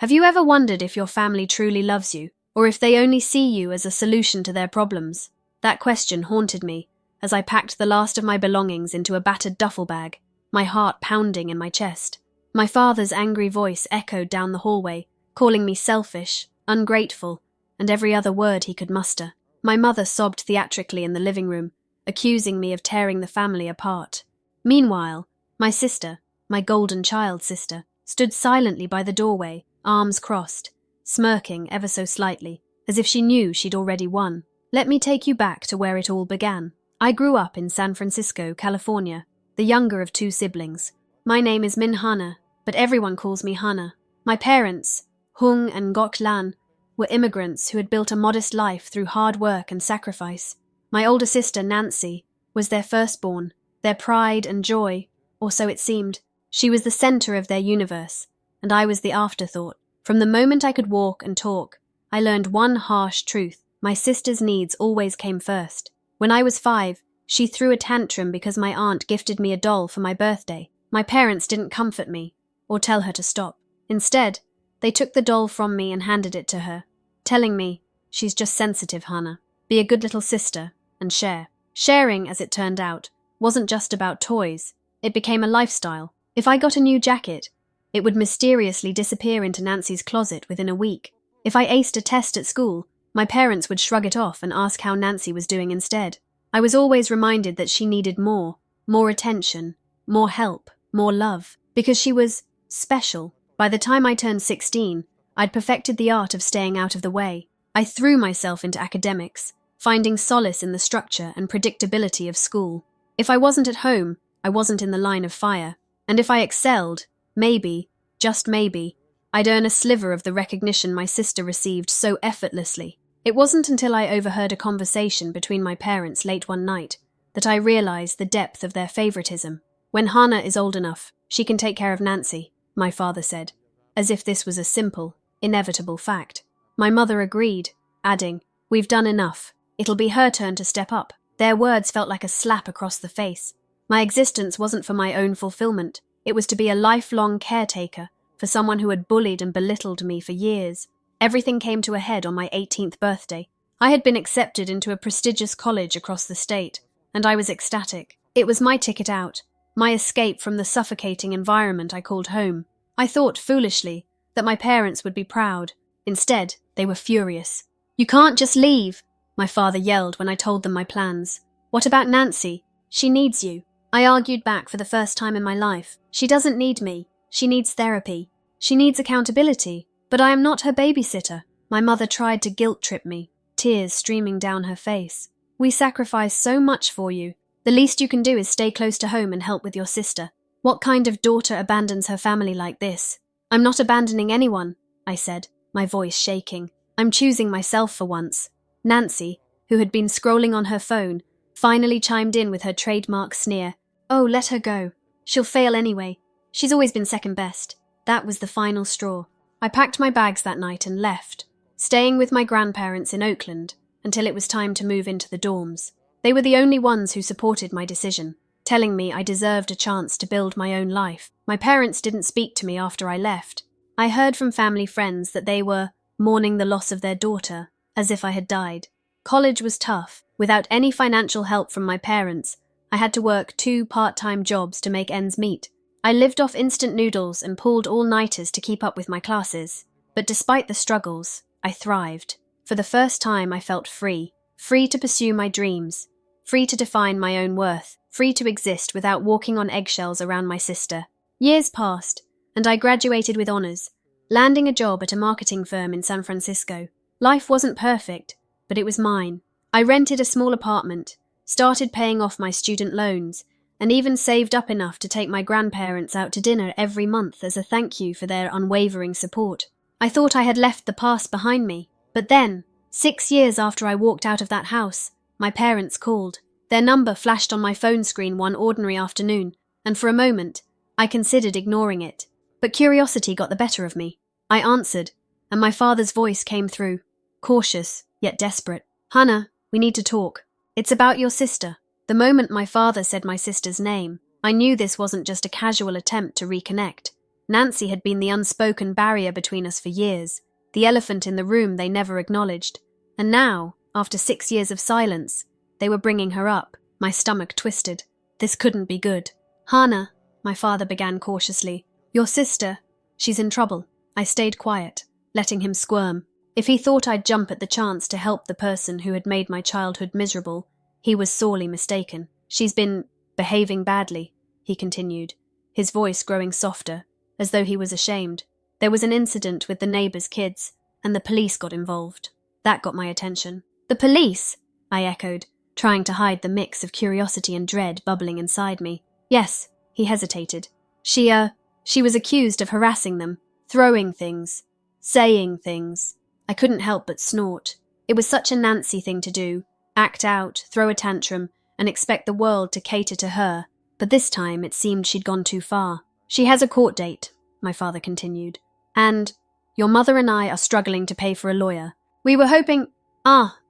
Have you ever wondered if your family truly loves you, or if they only see you as a solution to their problems? That question haunted me as I packed the last of my belongings into a battered duffel bag, my heart pounding in my chest. My father's angry voice echoed down the hallway, calling me selfish, ungrateful, and every other word he could muster. My mother sobbed theatrically in the living room, accusing me of tearing the family apart. Meanwhile, my sister, my golden child sister, stood silently by the doorway, arms crossed, smirking ever so slightly, as if she knew she'd already won. Let me take you back to where it all began. I grew up in San Francisco, California, the younger of two siblings. My name is Min Hana, but everyone calls me Hana. My parents, Hung and Gok Lan, were immigrants who had built a modest life through hard work and sacrifice. My older sister, Nancy, was their firstborn, their pride and joy, or so it seemed. She was the center of their universe, and I was the afterthought. From the moment I could walk and talk, I learned one harsh truth. My sister's needs always came first. When I was 5, she threw a tantrum because my aunt gifted me a doll for my birthday. My parents didn't comfort me or tell her to stop. Instead, they took the doll from me and handed it to her, telling me, "She's just sensitive, Hannah. Be a good little sister and share." Sharing, as it turned out, wasn't just about toys. It became a lifestyle. If I got a new jacket, it would mysteriously disappear into Nancy's closet within a week. If I aced a test at school, my parents would shrug it off and ask how Nancy was doing instead. I was always reminded that she needed more attention, more help, more love, because she was special. By the time I turned 16, I'd perfected the art of staying out of the way. I threw myself into academics, finding solace in the structure and predictability of school. If I wasn't at home, I wasn't in the line of fire. And if I excelled, maybe, just maybe, I'd earn a sliver of the recognition my sister received so effortlessly. It wasn't until I overheard a conversation between my parents late one night that I realized the depth of their favoritism. "When Hannah is old enough, she can take care of Nancy," my father said, as if this was a simple, inevitable fact. My mother agreed, adding, "We've done enough. It'll be her turn to step up." Their words felt like a slap across the face. My existence wasn't for my own fulfillment. It was to be a lifelong caretaker for someone who had bullied and belittled me for years. Everything came to a head on my 18th birthday. I had been accepted into a prestigious college across the state, and I was ecstatic. It was my ticket out, my escape from the suffocating environment I called home. I thought, foolishly, that my parents would be proud. Instead, they were furious. "You can't just leave," my father yelled when I told them my plans. "What about Nancy? She needs you." I argued back for the first time in my life. "She doesn't need me. She needs therapy. She needs accountability. But I am not her babysitter." My mother tried to guilt-trip me, tears streaming down her face. "We sacrificed so much for you. The least you can do is stay close to home and help with your sister. What kind of daughter abandons her family like this?" "I'm not abandoning anyone," I said, my voice shaking. "I'm choosing myself for once." Nancy, who had been scrolling on her phone, finally chimed in with her trademark sneer. "Oh, let her go. She'll fail anyway. She's always been second best." That was the final straw. I packed my bags that night and left, staying with my grandparents in Oakland until it was time to move into the dorms. They were the only ones who supported my decision, telling me I deserved a chance to build my own life. My parents didn't speak to me after I left. I heard from family friends that they were mourning the loss of their daughter, as if I had died. College was tough. Without any financial help from my parents, I had to work 2 part-time jobs to make ends meet. I lived off instant noodles and pulled all-nighters to keep up with my classes. But despite the struggles, I thrived. For the first time, I felt free. Free to pursue my dreams. Free to define my own worth. Free to exist without walking on eggshells around my sister. Years passed, and I graduated with honors, landing a job at a marketing firm in San Francisco. Life wasn't perfect, but it was mine. I rented a small apartment, started paying off my student loans, and even saved up enough to take my grandparents out to dinner every month as a thank you for their unwavering support. I thought I had left the past behind me, but then, 6 years after I walked out of that house, my parents called. Their number flashed on my phone screen one ordinary afternoon, and for a moment, I considered ignoring it. But curiosity got the better of me. I answered, and my father's voice came through, cautious, yet desperate. "Hannah, we need to talk. It's about your sister." The moment my father said my sister's name, I knew this wasn't just a casual attempt to reconnect. Nancy had been the unspoken barrier between us for years, the elephant in the room they never acknowledged. And now, after 6 years of silence, they were bringing her up. My stomach twisted. This couldn't be good. "Hannah," my father began cautiously, "your sister, she's in trouble." I stayed quiet, letting him squirm. If he thought I'd jump at the chance to help the person who had made my childhood miserable, he was sorely mistaken. "She's been behaving badly," he continued, his voice growing softer, as though he was ashamed. "There was an incident with the neighbours' kids, and the police got involved." That got my attention. "The police?" I echoed, trying to hide the mix of curiosity and dread bubbling inside me. "Yes," he hesitated. She was accused of harassing them, throwing things, saying things." I couldn't help but snort. It was such a Nancy thing to do, act out, throw a tantrum, and expect the world to cater to her. But this time it seemed she'd gone too far. "She has a court date," my father continued. "And your mother and I are struggling to pay for a lawyer. We were hoping—"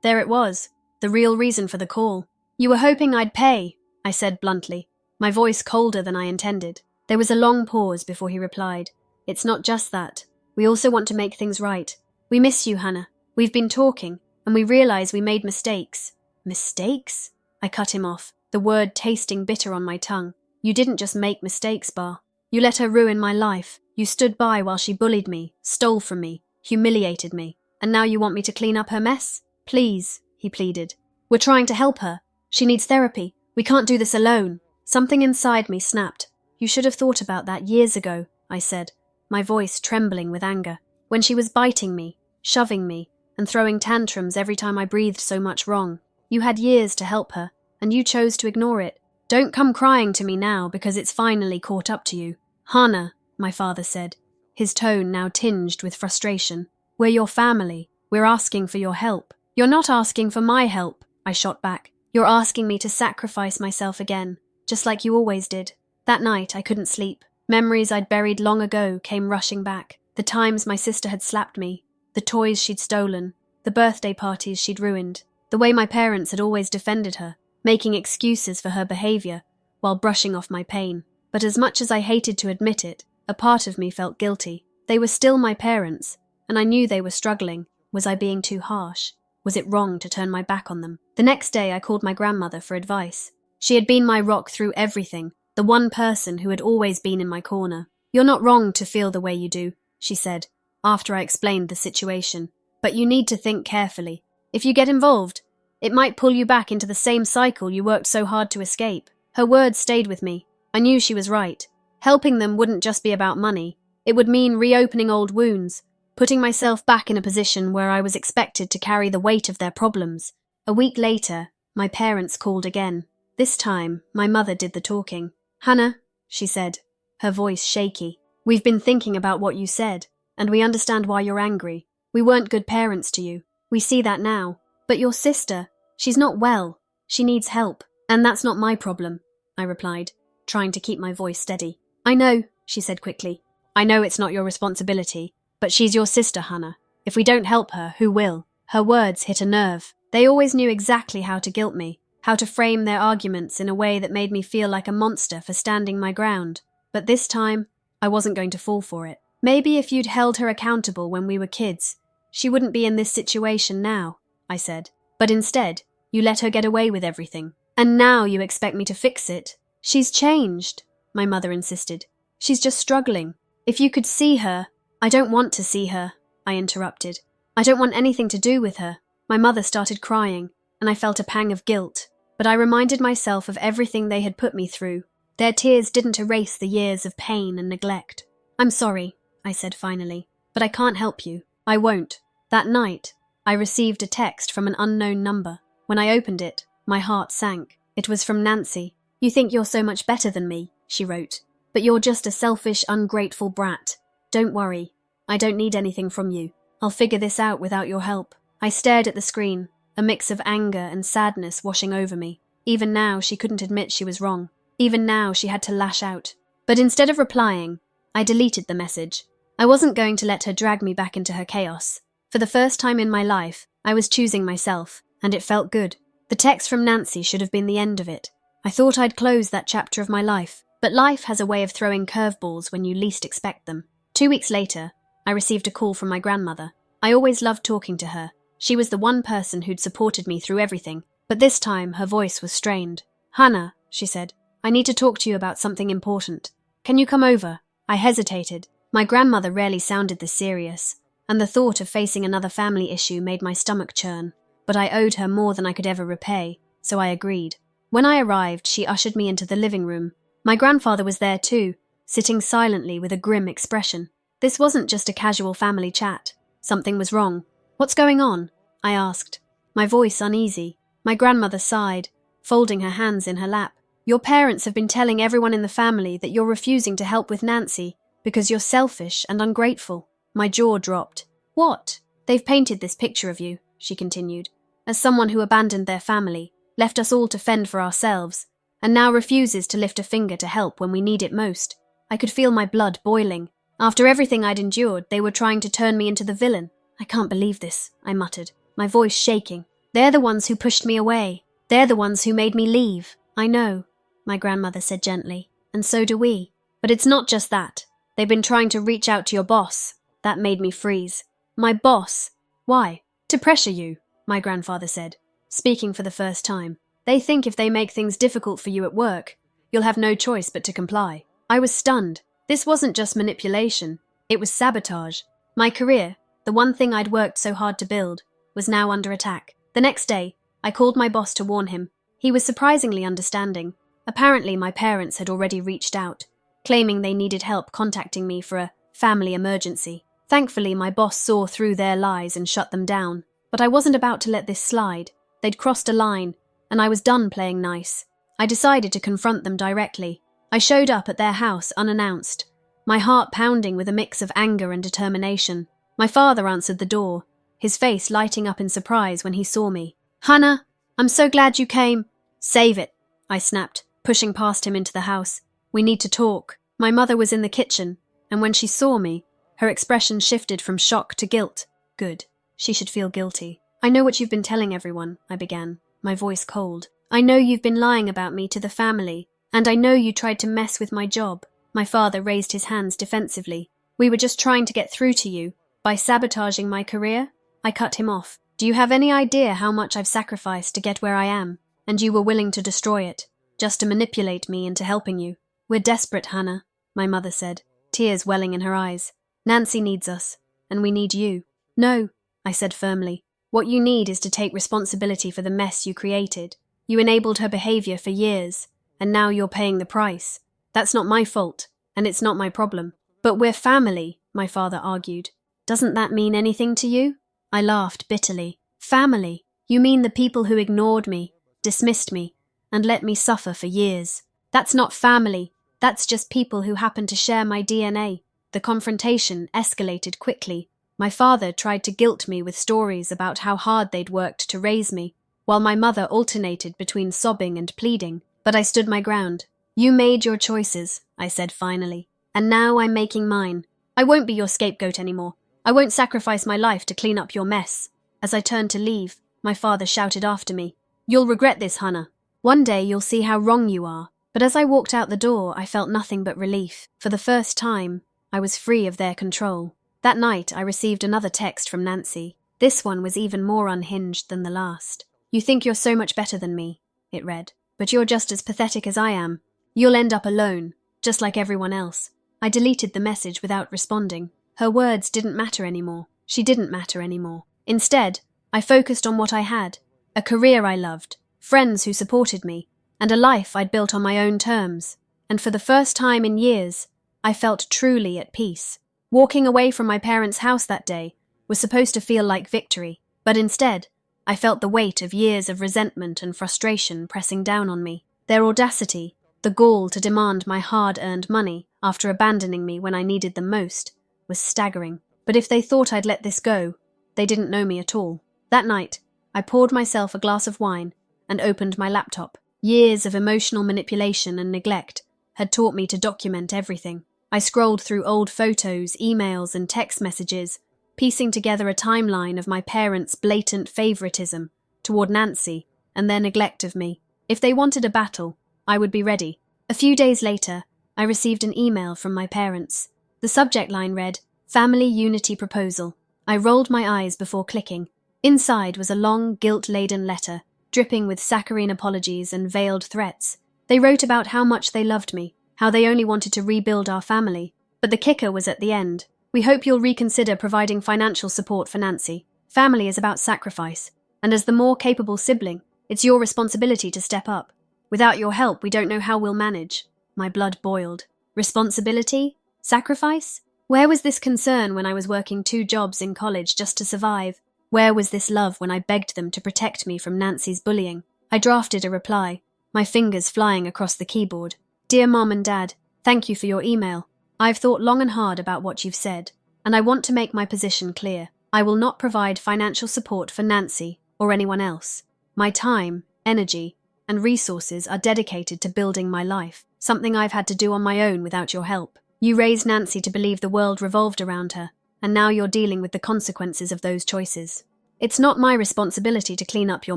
There it was, the real reason for the call. "You were hoping I'd pay," I said bluntly, my voice colder than I intended. There was a long pause before he replied. "It's not just that. We also want to make things right. We miss you, Hannah. We've been talking, and we realize we made mistakes." "Mistakes?" I cut him off, the word tasting bitter on my tongue. "You didn't just make mistakes, Bar. You let her ruin my life. You stood by while she bullied me, stole from me, humiliated me. And now you want me to clean up her mess? Please," he pleaded. "We're trying to help her. She needs therapy. We can't do this alone." Something inside me snapped. "You should have thought about that years ago," I said, my voice trembling with anger. "When she was biting me, shoving me, and throwing tantrums every time I breathed so much wrong. You had years to help her, and you chose to ignore it. Don't come crying to me now because it's finally caught up to you." "Hannah," my father said, his tone now tinged with frustration. "We're your family. We're asking for your help." "You're not asking for my help," I shot back. "You're asking me to sacrifice myself again, just like you always did." That night I couldn't sleep. Memories I'd buried long ago came rushing back. The times my sister had slapped me, the toys she'd stolen, the birthday parties she'd ruined, the way my parents had always defended her, making excuses for her behaviour while brushing off my pain. But as much as I hated to admit it, a part of me felt guilty. They were still my parents, and I knew they were struggling. Was I being too harsh? Was it wrong to turn my back on them? The next day I called my grandmother for advice. She had been my rock through everything, the one person who had always been in my corner. "You're not wrong to feel the way you do," she said, after I explained the situation. "But you need to think carefully. If you get involved, it might pull you back into the same cycle you worked so hard to escape." Her words stayed with me. I knew she was right. Helping them wouldn't just be about money. It would mean reopening old wounds, putting myself back in a position where I was expected to carry the weight of their problems. A week later, my parents called again. This time, my mother did the talking. "Hannah," she said, her voice shaky, "we've been thinking about what you said, and we understand why you're angry. We weren't good parents to you. We see that now. But your sister, she's not well. She needs help. And that's not my problem," I replied, trying to keep my voice steady. "I know," she said quickly. "I know it's not your responsibility, but she's your sister, Hannah. If we don't help her, who will?" Her words hit a nerve. They always knew exactly how to guilt me, how to frame their arguments in a way that made me feel like a monster for standing my ground. But this time, I wasn't going to fall for it. "Maybe if you'd held her accountable when we were kids, she wouldn't be in this situation now," I said. "But instead, you let her get away with everything. And now you expect me to fix it." "She's changed," my mother insisted. "She's just struggling. If you could see her—" "I don't want to see her," I interrupted. "I don't want anything to do with her." My mother started crying, and I felt a pang of guilt. But I reminded myself of everything they had put me through. Their tears didn't erase the years of pain and neglect. "I'm sorry," I said finally, "but I can't help you. I won't." That night, I received a text from an unknown number. When I opened it, my heart sank. It was from Nancy. "You think you're so much better than me," she wrote, "but you're just a selfish, ungrateful brat. Don't worry. I don't need anything from you. I'll figure this out without your help." I stared at the screen, a mix of anger and sadness washing over me. Even now, she couldn't admit she was wrong. Even now, she had to lash out. But instead of replying, I deleted the message. I wasn't going to let her drag me back into her chaos. For the first time in my life, I was choosing myself, and it felt good. The text from Nancy should have been the end of it. I thought I'd closed that chapter of my life, But life has a way of throwing curveballs when you least expect them. 2 weeks later, I received a call from my grandmother. I always loved talking to her. She was the one person who'd supported me through everything, but this time her voice was strained. "Hannah," she said, "I need to talk to you about something important. Can you come over?" I hesitated. My grandmother rarely sounded this serious, and the thought of facing another family issue made my stomach churn. But I owed her more than I could ever repay, so I agreed. When I arrived, she ushered me into the living room. My grandfather was there too, sitting silently with a grim expression. This wasn't just a casual family chat. Something was wrong. "What's going on?" I asked, my voice uneasy. My grandmother sighed, folding her hands in her lap. "Your parents have been telling everyone in the family that you're refusing to help with Nancy because you're selfish and ungrateful." My jaw dropped. "What?" "They've painted this picture of you," she continued, "as someone who abandoned their family, left us all to fend for ourselves, and now refuses to lift a finger to help when we need it most." I could feel my blood boiling. After everything I'd endured, they were trying to turn me into the villain. "I can't believe this," I muttered, my voice shaking. "They're the ones who pushed me away. They're the ones who made me leave." "I know," my grandmother said gently, "and so do we. But it's not just that. They've been trying to reach out to your boss." That made me freeze. "My boss? Why?" "To pressure you," my grandfather said, speaking for the first time. "They think if they make things difficult for you at work, you'll have no choice but to comply." I was stunned. This wasn't just manipulation. It was sabotage. My career, the one thing I'd worked so hard to build, was now under attack. The next day, I called my boss to warn him. He was surprisingly understanding. Apparently, my parents had already reached out, claiming they needed help contacting me for a family emergency. Thankfully, my boss saw through their lies and shut them down. But I wasn't about to let this slide. They'd crossed a line, and I was done playing nice. I decided to confront them directly. I showed up at their house unannounced, my heart pounding with a mix of anger and determination. My father answered the door, his face lighting up in surprise when he saw me. "Hannah, I'm so glad you came." "Save it," I snapped, pushing past him into the house. "We need to talk." My mother was in the kitchen, and when she saw me, her expression shifted from shock to guilt. Good. She should feel guilty. "I know what you've been telling everyone," I began, my voice cold. "I know you've been lying about me to the family, and I know you tried to mess with my job." My father raised his hands defensively. "We were just trying to get through to you by sabotaging my career." I cut him off. "Do you have any idea how much I've sacrificed to get where I am? And you were willing to destroy it, just to manipulate me into helping you." "We're desperate, Hannah," my mother said, tears welling in her eyes. "Nancy needs us, and we need you." "No," I said firmly. "What you need is to take responsibility for the mess you created. You enabled her behavior for years, and now you're paying the price. That's not my fault, and it's not my problem." "But we're family," my father argued. "Doesn't that mean anything to you?" I laughed bitterly. "Family? You mean the people who ignored me, dismissed me, and let me suffer for years? That's not family. That's just people who happen to share my DNA." The confrontation escalated quickly. My father tried to guilt me with stories about how hard they'd worked to raise me, while my mother alternated between sobbing and pleading. But I stood my ground. "You made your choices," I said finally, "and now I'm making mine. I won't be your scapegoat anymore. I won't sacrifice my life to clean up your mess." As I turned to leave, my father shouted after me, "You'll regret this, Hannah. One day you'll see how wrong you are." But as I walked out the door, I felt nothing but relief. For the first time, I was free of their control. That night, I received another text from Nancy. This one was even more unhinged than the last. "You think you're so much better than me," it read, "but you're just as pathetic as I am. You'll end up alone, just like everyone else." I deleted the message without responding. Her words didn't matter anymore. She didn't matter anymore. Instead, I focused on what I had, a career I loved, friends who supported me, and a life I'd built on my own terms. And for the first time in years, I felt truly at peace. Walking away from my parents' house that day was supposed to feel like victory, but instead, I felt the weight of years of resentment and frustration pressing down on me. Their audacity, the gall to demand my hard-earned money after abandoning me when I needed them most, was staggering. But if they thought I'd let this go, they didn't know me at all. That night, I poured myself a glass of wine and opened my laptop. Years of emotional manipulation and neglect had taught me to document everything. I scrolled through old photos, emails, and text messages, piecing together a timeline of my parents' blatant favoritism toward Nancy and their neglect of me. If they wanted a battle, I would be ready. A few days later, I received an email from my parents. The subject line read, "Family Unity Proposal." I rolled my eyes before clicking. Inside was a long, guilt-laden letter, dripping with saccharine apologies and veiled threats. They wrote about how much they loved me, how they only wanted to rebuild our family. But the kicker was at the end. "We hope you'll reconsider providing financial support for Nancy. Family is about sacrifice, and as the more capable sibling, it's your responsibility to step up. Without your help, we don't know how we'll manage." My blood boiled. Responsibility? Sacrifice? Where was this concern when I was working 2 jobs in college just to survive? Where was this love when I begged them to protect me from Nancy's bullying? I drafted a reply, my fingers flying across the keyboard. "Dear Mom and Dad, thank you for your email. I've thought long and hard about what you've said, and I want to make my position clear. I will not provide financial support for Nancy or anyone else. My time, energy, and resources are dedicated to building my life, something I've had to do on my own without your help. You raised Nancy to believe the world revolved around her, and now you're dealing with the consequences of those choices. It's not my responsibility to clean up your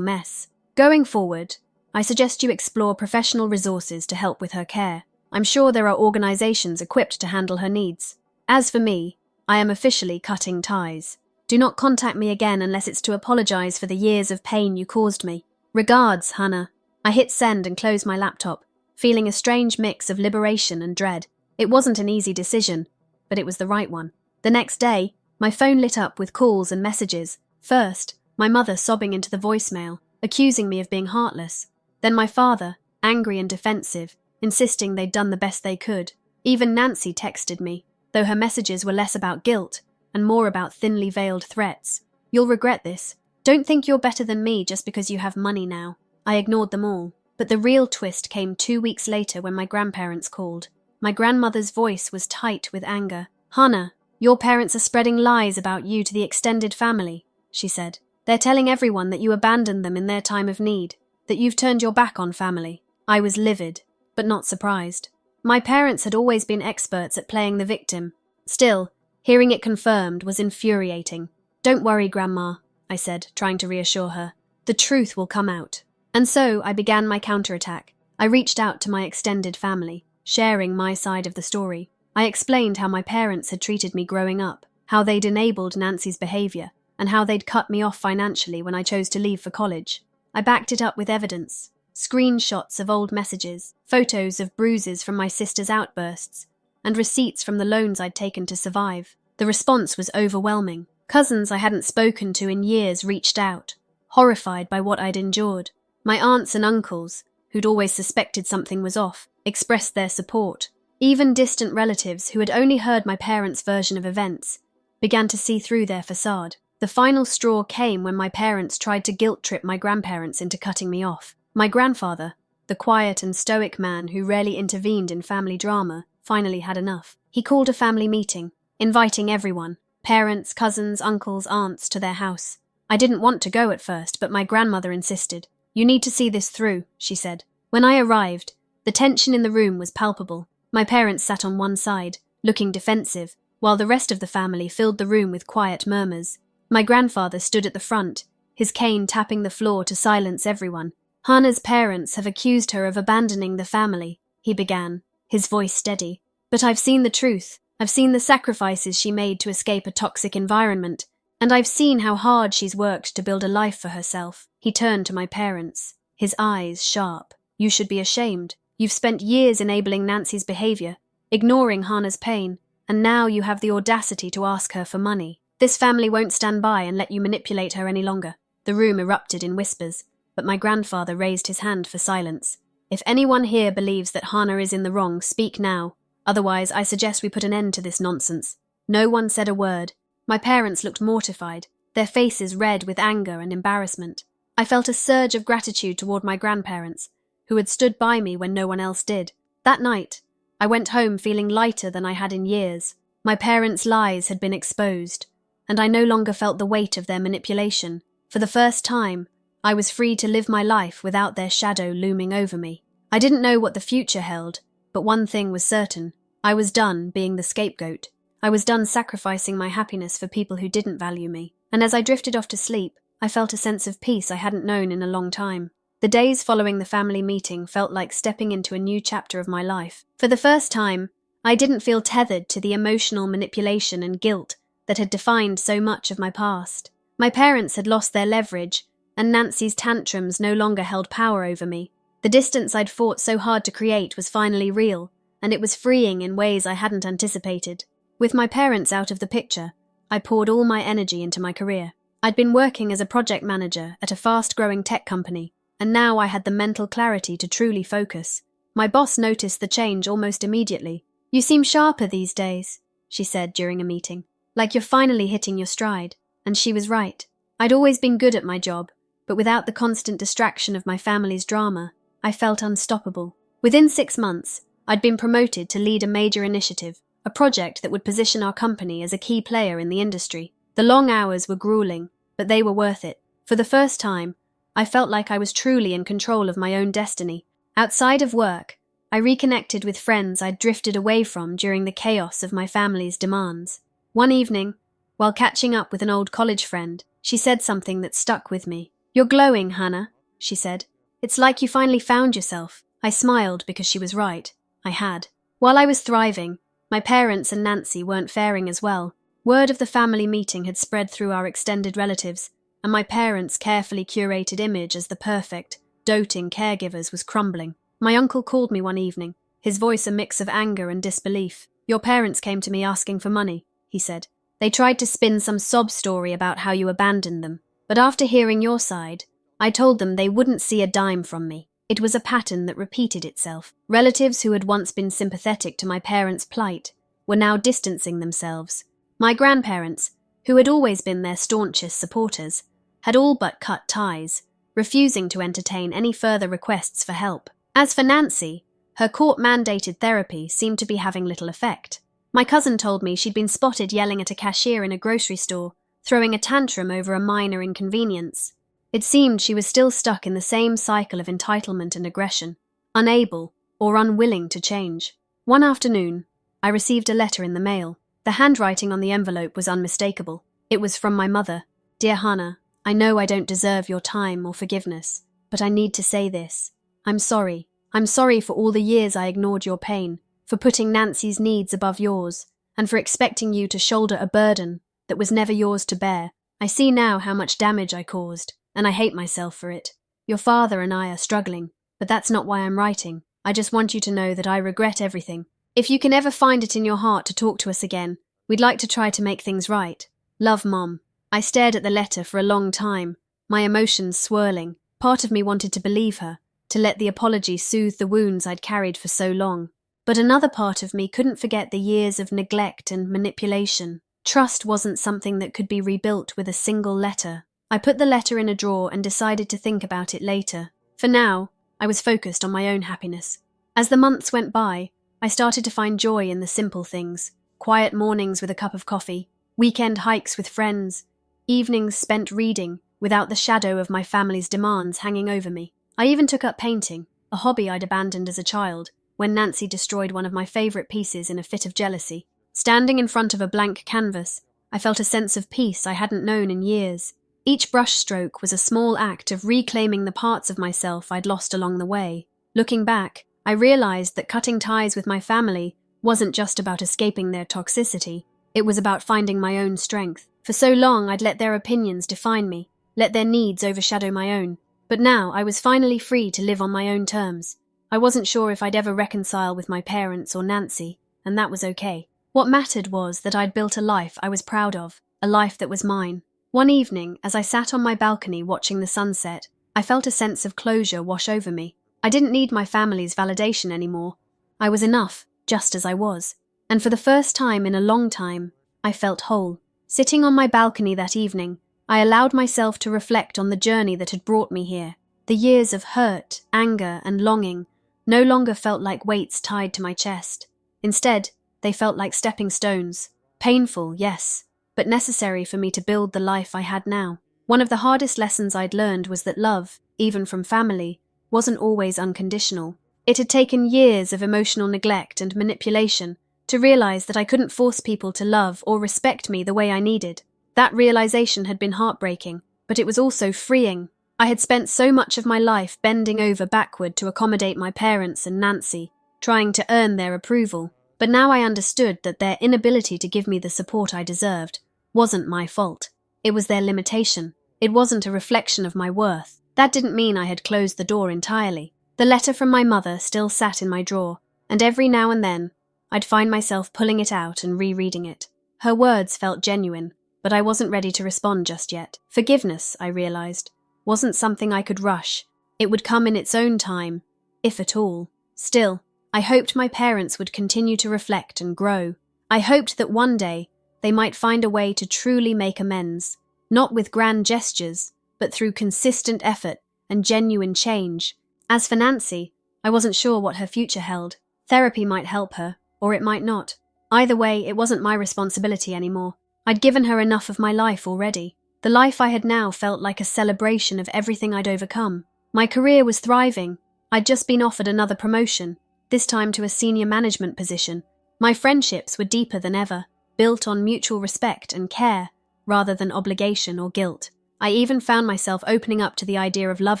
mess. Going forward, I suggest you explore professional resources to help with her care. I'm sure there are organizations equipped to handle her needs. As for me, I am officially cutting ties. Do not contact me again unless it's to apologize for the years of pain you caused me. Regards, Hannah." I hit send and closed my laptop, feeling a strange mix of liberation and dread. It wasn't an easy decision, but it was the right one. The next day, my phone lit up with calls and messages. First, my mother sobbing into the voicemail, accusing me of being heartless. Then my father, angry and defensive, insisting they'd done the best they could. Even Nancy texted me, though her messages were less about guilt and more about thinly veiled threats. "You'll regret this. Don't think you're better than me just because you have money now." I ignored them all, but the real twist came 2 weeks later when my grandparents called. My grandmother's voice was tight with anger. "Hannah, your parents are spreading lies about you to the extended family," she said. "They're telling everyone that you abandoned them in their time of need, that you've turned your back on family." I was livid, but not surprised. My parents had always been experts at playing the victim. Still, hearing it confirmed was infuriating. "Don't worry, Grandma," I said, trying to reassure her. "The truth will come out." And so I began my counterattack. I reached out to my extended family, sharing my side of the story. I explained how my parents had treated me growing up, how they'd enabled Nancy's behavior, and how they'd cut me off financially when I chose to leave for college. I backed it up with evidence, screenshots of old messages, photos of bruises from my sister's outbursts, and receipts from the loans I'd taken to survive. The response was overwhelming. Cousins I hadn't spoken to in years reached out, horrified by what I'd endured. My aunts and uncles, who'd always suspected something was off, expressed their support. Even distant relatives who had only heard my parents' version of events began to see through their facade. The final straw came when my parents tried to guilt-trip my grandparents into cutting me off. My grandfather, the quiet and stoic man who rarely intervened in family drama, finally had enough. He called a family meeting, inviting everyone, parents, cousins, uncles, aunts, to their house. I didn't want to go at first, but my grandmother insisted. "You need to see this through," she said. When I arrived, the tension in the room was palpable. My parents sat on one side, looking defensive, while the rest of the family filled the room with quiet murmurs. My grandfather stood at the front, his cane tapping the floor to silence everyone. "Hannah's parents have accused her of abandoning the family," he began, his voice steady. "But I've seen the truth. I've seen the sacrifices she made to escape a toxic environment, and I've seen how hard she's worked to build a life for herself." He turned to my parents, his eyes sharp. "You should be ashamed. You've spent years enabling Nancy's behavior, ignoring Hannah's pain, and now you have the audacity to ask her for money. This family won't stand by and let you manipulate her any longer." The room erupted in whispers, but my grandfather raised his hand for silence. "If anyone here believes that Hannah is in the wrong, speak now. Otherwise, I suggest we put an end to this nonsense." No one said a word. My parents looked mortified, their faces red with anger and embarrassment. I felt a surge of gratitude toward my grandparents, who had stood by me when no one else did. That night, I went home feeling lighter than I had in years. My parents' lies had been exposed, and I no longer felt the weight of their manipulation. For the first time, I was free to live my life without their shadow looming over me. I didn't know what the future held, but one thing was certain. I was done being the scapegoat. I was done sacrificing my happiness for people who didn't value me. And as I drifted off to sleep, I felt a sense of peace I hadn't known in a long time. The days following the family meeting felt like stepping into a new chapter of my life. For the first time, I didn't feel tethered to the emotional manipulation and guilt that had defined so much of my past. My parents had lost their leverage, and Nancy's tantrums no longer held power over me. The distance I'd fought so hard to create was finally real, and it was freeing in ways I hadn't anticipated. With my parents out of the picture, I poured all my energy into my career. I'd been working as a project manager at a fast-growing tech company, and now I had the mental clarity to truly focus. My boss noticed the change almost immediately. "You seem sharper these days," she said during a meeting. "Like you're finally hitting your stride." And she was right. I'd always been good at my job, but without the constant distraction of my family's drama, I felt unstoppable. Within 6 months, I'd been promoted to lead a major initiative, a project that would position our company as a key player in the industry. The long hours were grueling, but they were worth it. For the first time, I felt like I was truly in control of my own destiny. Outside of work, I reconnected with friends I'd drifted away from during the chaos of my family's demands. One evening, while catching up with an old college friend, she said something that stuck with me. "You're glowing, Hannah," she said. "It's like you finally found yourself." I smiled because she was right. I had. While I was thriving, my parents and Nancy weren't faring as well. Word of the family meeting had spread through our extended relatives, and my parents' carefully curated image as the perfect, doting caregivers was crumbling. My uncle called me one evening, his voice a mix of anger and disbelief. "Your parents came to me asking for money," he said. "They tried to spin some sob story about how you abandoned them, but after hearing your side, I told them they wouldn't see a dime from me." It was a pattern that repeated itself. Relatives who had once been sympathetic to my parents' plight were now distancing themselves. My grandparents, who had always been their staunchest supporters, had all but cut ties, refusing to entertain any further requests for help. As for Nancy, her court-mandated therapy seemed to be having little effect. My cousin told me she'd been spotted yelling at a cashier in a grocery store, throwing a tantrum over a minor inconvenience. It seemed she was still stuck in the same cycle of entitlement and aggression, unable or unwilling to change. One afternoon, I received a letter in the mail. The handwriting on the envelope was unmistakable. It was from my mother. "Dear Hannah, I know I don't deserve your time or forgiveness, but I need to say this. I'm sorry. I'm sorry for all the years I ignored your pain, for putting Nancy's needs above yours, and for expecting you to shoulder a burden that was never yours to bear. I see now how much damage I caused, and I hate myself for it. Your father and I are struggling, but that's not why I'm writing. I just want you to know that I regret everything. If you can ever find it in your heart to talk to us again, we'd like to try to make things right. Love, Mom." I stared at the letter for a long time, my emotions swirling. Part of me wanted to believe her, to let the apology soothe the wounds I'd carried for so long. But another part of me couldn't forget the years of neglect and manipulation. Trust wasn't something that could be rebuilt with a single letter. I put the letter in a drawer and decided to think about it later. For now, I was focused on my own happiness. As the months went by, I started to find joy in the simple things. Quiet mornings with a cup of coffee, weekend hikes with friends, evenings spent reading without the shadow of my family's demands hanging over me. I even took up painting, a hobby I'd abandoned as a child, when Nancy destroyed one of my favourite pieces in a fit of jealousy. Standing in front of a blank canvas, I felt a sense of peace I hadn't known in years. Each brushstroke was a small act of reclaiming the parts of myself I'd lost along the way. Looking back, I realised that cutting ties with my family wasn't just about escaping their toxicity, it was about finding my own strength. For so long I'd let their opinions define me, let their needs overshadow my own. But now I was finally free to live on my own terms. I wasn't sure if I'd ever reconcile with my parents or Nancy, and that was okay. What mattered was that I'd built a life I was proud of, a life that was mine. One evening, as I sat on my balcony watching the sunset, I felt a sense of closure wash over me. I didn't need my family's validation anymore. I was enough, just as I was. And for the first time in a long time, I felt whole. Sitting on my balcony that evening, I allowed myself to reflect on the journey that had brought me here. The years of hurt, anger, and longing no longer felt like weights tied to my chest. Instead, they felt like stepping stones. Painful, yes, but necessary for me to build the life I had now. One of the hardest lessons I'd learned was that love, even from family, wasn't always unconditional. It had taken years of emotional neglect and manipulation to realize that I couldn't force people to love or respect me the way I needed. That realization had been heartbreaking, but it was also freeing. I had spent so much of my life bending over backward to accommodate my parents and Nancy, trying to earn their approval, but now I understood that their inability to give me the support I deserved wasn't my fault. It was their limitation. It wasn't a reflection of my worth. That didn't mean I had closed the door entirely. The letter from my mother still sat in my drawer, and every now and then I'd find myself pulling it out and rereading it. Her words felt genuine, but I wasn't ready to respond just yet. Forgiveness, I realized, wasn't something I could rush. It would come in its own time, if at all. Still, I hoped my parents would continue to reflect and grow. I hoped that one day they might find a way to truly make amends, not with grand gestures, but through consistent effort and genuine change. As for Nancy, I wasn't sure what her future held. Therapy might help her, or it might not. Either way, it wasn't my responsibility anymore. I'd given her enough of my life already. The life I had now felt like a celebration of everything I'd overcome. My career was thriving. I'd just been offered another promotion, this time to a senior management position. My friendships were deeper than ever, built on mutual respect and care, rather than obligation or guilt. I even found myself opening up to the idea of love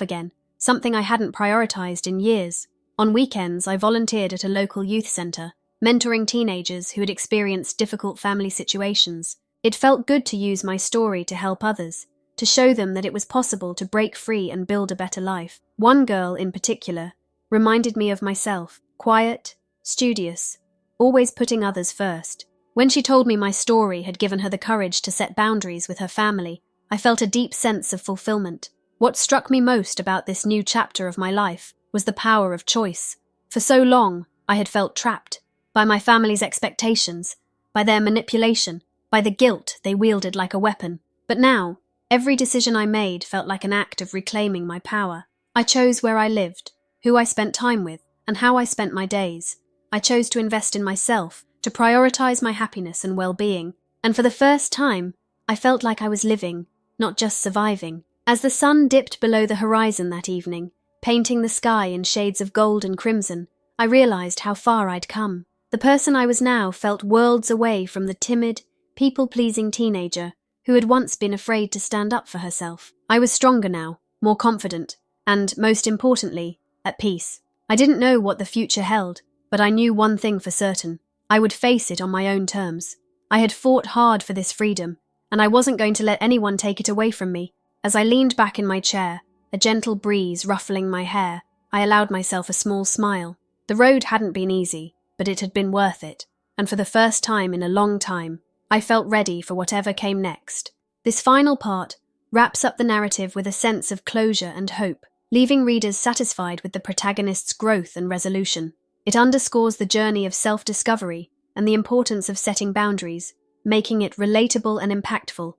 again, something I hadn't prioritized in years. On weekends, I volunteered at a local youth center, mentoring teenagers who had experienced difficult family situations. It felt good to use my story to help others, to show them that it was possible to break free and build a better life. One girl, in particular, reminded me of myself, quiet, studious, always putting others first. When she told me my story had given her the courage to set boundaries with her family, I felt a deep sense of fulfillment. What struck me most about this new chapter of my life was the power of choice. For so long, I had felt trapped by my family's expectations, by their manipulation, by the guilt they wielded like a weapon. But now, every decision I made felt like an act of reclaiming my power. I chose where I lived, who I spent time with, and how I spent my days. I chose to invest in myself, to prioritize my happiness and well-being, and for the first time, I felt like I was living, not just surviving. As the sun dipped below the horizon that evening, painting the sky in shades of gold and crimson, I realized how far I'd come. The person I was now felt worlds away from the timid, people-pleasing teenager who had once been afraid to stand up for herself. I was stronger now, more confident, and, most importantly, at peace. I didn't know what the future held, but I knew one thing for certain. I would face it on my own terms. I had fought hard for this freedom, and I wasn't going to let anyone take it away from me. As I leaned back in my chair, a gentle breeze ruffling my hair, I allowed myself a small smile. The road hadn't been easy, but it had been worth it, and for the first time in a long time, I felt ready for whatever came next. This final part wraps up the narrative with a sense of closure and hope, leaving readers satisfied with the protagonist's growth and resolution. It underscores the journey of self-discovery and the importance of setting boundaries, making it relatable and impactful